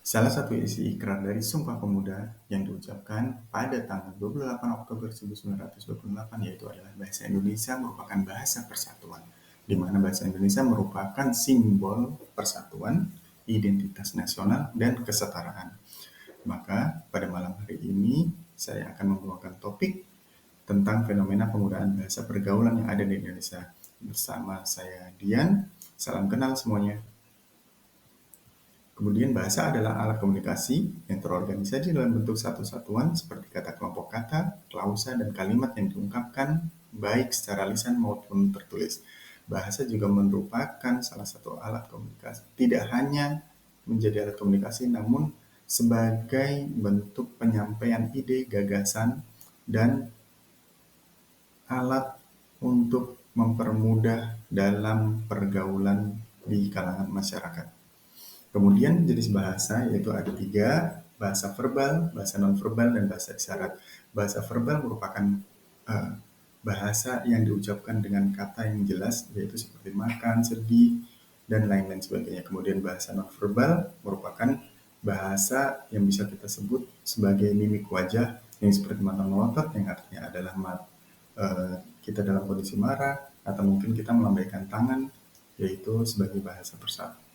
Salah satu isi ikrar dari Sumpah Pemuda yang diucapkan pada tanggal 28 Oktober 1928 yaitu adalah bahasa Indonesia merupakan bahasa persatuan, di mana bahasa Indonesia merupakan simbol persatuan, identitas nasional, dan kesetaraan. Maka pada malam hari ini saya akan membawakan topik tentang fenomena penggunaan bahasa pergaulan yang ada di Indonesia. Bersama saya Dian, salam kenal semuanya. Kemudian bahasa adalah alat komunikasi yang terorganisasi dalam bentuk satu satuan seperti kata kelompok kata, klausa, dan kalimat yang diungkapkan baik secara lisan maupun tertulis. Bahasa juga merupakan salah satu alat komunikasi. Tidak hanya menjadi alat komunikasi, namun sebagai bentuk penyampaian ide, gagasan, dan alat untuk mempermudah dalam pergaulan di kalangan masyarakat. Kemudian jenis bahasa yaitu ada tiga, bahasa verbal, bahasa nonverbal, dan bahasa isyarat. Bahasa verbal merupakan eh, bahasa yang diucapkan dengan kata yang jelas, yaitu seperti makan, sedih, dan lain-lain sebagainya. Kemudian bahasa nonverbal merupakan bahasa yang bisa kita sebut sebagai mimik wajah, yang seperti mata melotot, yang artinya adalah kita dalam kondisi marah, atau mungkin kita melambaikan tangan, yaitu sebagai bahasa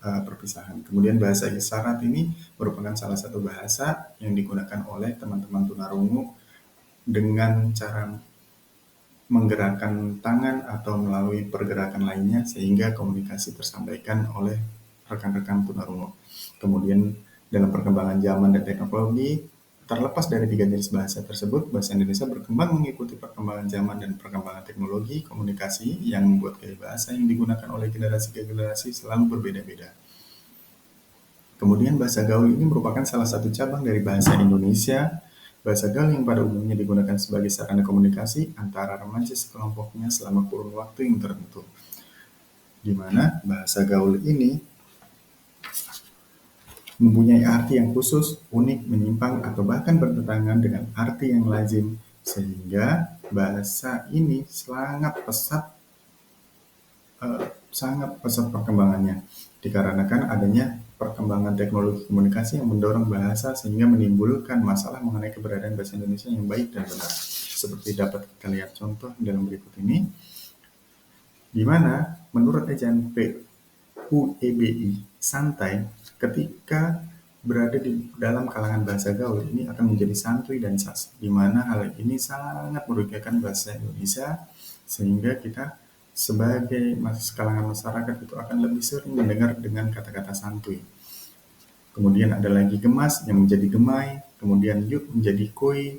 perpisahan. Kemudian bahasa isyarat ini merupakan salah satu bahasa yang digunakan oleh teman-teman tunarungu dengan cara menggerakkan tangan atau melalui pergerakan lainnya sehingga komunikasi tersampaikan oleh rekan-rekan tunarungu. Kemudian dalam perkembangan zaman dan teknologi, terlepas dari tiga jenis bahasa tersebut, bahasa Indonesia berkembang mengikuti perkembangan zaman dan perkembangan teknologi komunikasi yang membuat gaya bahasa yang digunakan oleh generasi ke generasi selalu berbeda-beda. Kemudian bahasa gaul ini merupakan salah satu cabang dari bahasa Indonesia. Bahasa gaul yang pada umumnya digunakan sebagai sarana komunikasi antara remaja sekelompoknya selama kurun waktu yang tertentu. Di mana bahasa gaul ini mempunyai arti yang khusus, unik, menyimpang, atau bahkan bertentangan dengan arti yang lazim, sehingga bahasa ini sangat pesat perkembangannya, dikarenakan adanya perkembangan teknologi komunikasi yang mendorong bahasa sehingga menimbulkan masalah mengenai keberadaan bahasa Indonesia yang baik dan benar. Seperti dapat kita lihat contoh dalam berikut ini, di mana menurut ejaan PUEBI, santai ketika berada di dalam kalangan bahasa gaul ini akan menjadi santuy dan sas, di mana hal ini sangat merugikan bahasa Indonesia sehingga kita sebagai kalangan masyarakat itu akan lebih sering mendengar dengan kata-kata santuy. Kemudian ada lagi gemas yang menjadi gemai, kemudian yuk menjadi koi,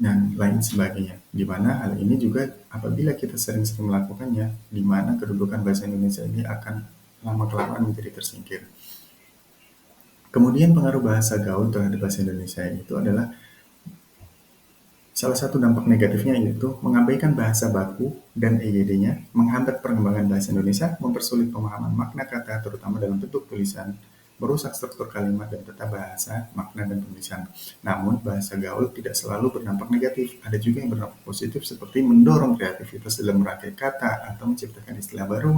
dan lain sebagainya. Di mana hal ini juga apabila kita sering-sering melakukannya, di mana kedudukan bahasa Indonesia ini akan lama-kelamaan menjadi tersingkir. Kemudian pengaruh bahasa gaul terhadap bahasa Indonesia itu adalah salah satu dampak negatifnya yaitu mengabaikan bahasa baku dan EYD-nya, menghambat perkembangan bahasa Indonesia, mempersulit pemahaman makna kata terutama dalam bentuk tulisan, merusak struktur kalimat dan tata bahasa, makna dan tulisan. Namun bahasa gaul tidak selalu berdampak negatif, ada juga yang berdampak positif seperti mendorong kreativitas dalam merangkai kata atau menciptakan istilah baru,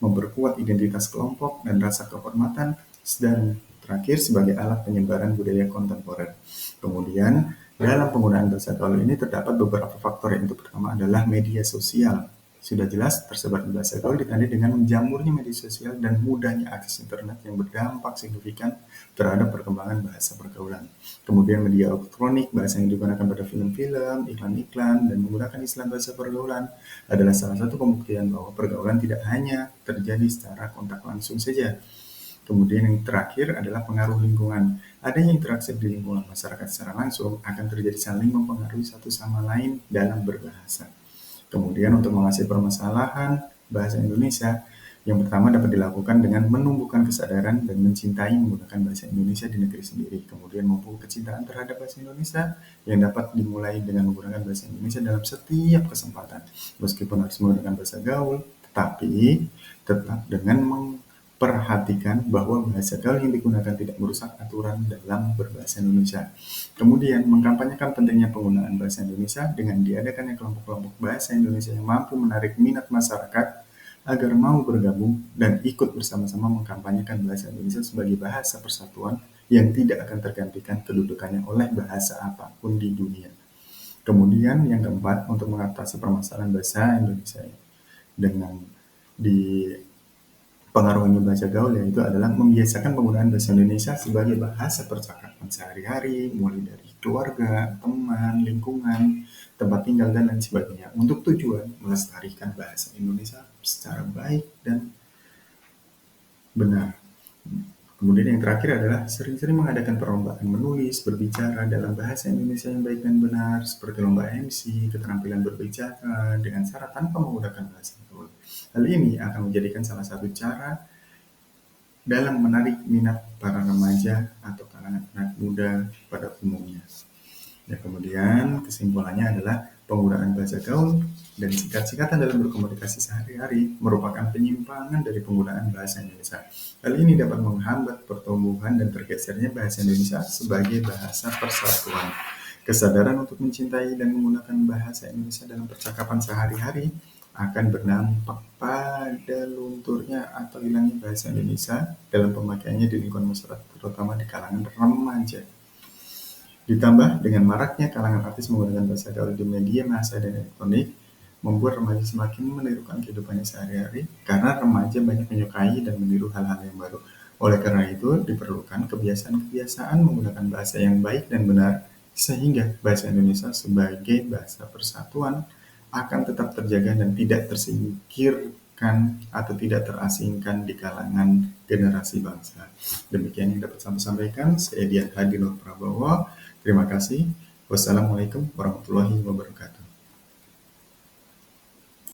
memperkuat identitas kelompok dan rasa kehormatan, dan terakhir sebagai alat penyebaran budaya kontemporer. Kemudian dalam penggunaan bahasa gaul ini terdapat beberapa faktor, yaitu pertama adalah media sosial. Sudah jelas tersebar bahasa gaul ditandai dengan menjamurnya media sosial dan mudahnya akses internet yang berdampak signifikan terhadap perkembangan bahasa pergaulan. Kemudian media elektronik, bahasa yang digunakan pada film-film, iklan-iklan, dan menggunakan istilah bahasa pergaulan adalah salah satu pembuktian bahwa pergaulan tidak hanya terjadi secara kontak langsung saja. Kemudian yang terakhir adalah pengaruh lingkungan. Adanya interaksi di lingkungan masyarakat secara langsung akan terjadi saling mempengaruhi satu sama lain dalam berbahasa. Kemudian untuk mengatasi permasalahan bahasa Indonesia, yang pertama dapat dilakukan dengan menumbuhkan kesadaran dan mencintai menggunakan bahasa Indonesia di negeri sendiri. Kemudian memupuk kecintaan terhadap bahasa Indonesia yang dapat dimulai dengan menggunakan bahasa Indonesia dalam setiap kesempatan. Meskipun harus menggunakan bahasa gaul, tetapi tetap dengan perhatikan bahwa bahasa gaul yang digunakan tidak merusak aturan dalam berbahasa Indonesia. Kemudian, mengkampanyekan pentingnya penggunaan bahasa Indonesia dengan diadakannya kelompok-kelompok bahasa Indonesia yang mampu menarik minat masyarakat agar mau bergabung dan ikut bersama-sama mengkampanyekan bahasa Indonesia sebagai bahasa persatuan yang tidak akan tergantikan kedudukannya oleh bahasa apapun di dunia. Kemudian yang keempat, untuk mengatasi permasalahan bahasa Indonesia dengan dipengaruhinya bahasa gaul, yaitu adalah membiasakan penggunaan bahasa Indonesia sebagai bahasa percakapan sehari-hari, mulai dari keluarga, teman, lingkungan, tempat tinggal, dan lain sebagainya, untuk tujuan melestarikan bahasa Indonesia secara baik dan benar. Kemudian yang terakhir adalah sering-sering mengadakan perlombaan menulis, berbicara dalam bahasa Indonesia yang baik dan benar, seperti lomba MC, keterampilan berbicara, dengan syarat tanpa menggunakan bahasa gaul. Hal ini akan menjadikan salah satu cara dalam menarik minat para remaja atau kalangan anak muda pada umumnya. Ya, kemudian kesimpulannya adalah penggunaan bahasa gaul dan singkat-singkatan dalam berkomunikasi sehari-hari merupakan penyimpangan dari penggunaan bahasa Indonesia. Hal ini dapat menghambat pertumbuhan dan tergesernya bahasa Indonesia sebagai bahasa persatuan. Kesadaran untuk mencintai dan menggunakan bahasa Indonesia dalam percakapan sehari-hari akan berdampak pada lunturnya atau hilangnya bahasa Indonesia dalam pemakaiannya di lingkungan masyarakat, terutama di kalangan remaja. Ditambah dengan maraknya kalangan artis menggunakan bahasa gaul di media massa dan elektronik, membuat remaja semakin menirukan kehidupannya sehari-hari karena remaja banyak menyukai dan meniru hal-hal yang baru. Oleh karena itu, diperlukan kebiasaan-kebiasaan menggunakan bahasa yang baik dan benar sehingga bahasa Indonesia sebagai bahasa persatuan akan tetap terjaga dan tidak tersingkirkan atau tidak terasingkan di kalangan generasi bangsa. Demikian yang dapat saya sampaikan. Saya Dian Hadi Nur Prabowo. Terima kasih. Wassalamualaikum warahmatullahi wabarakatuh.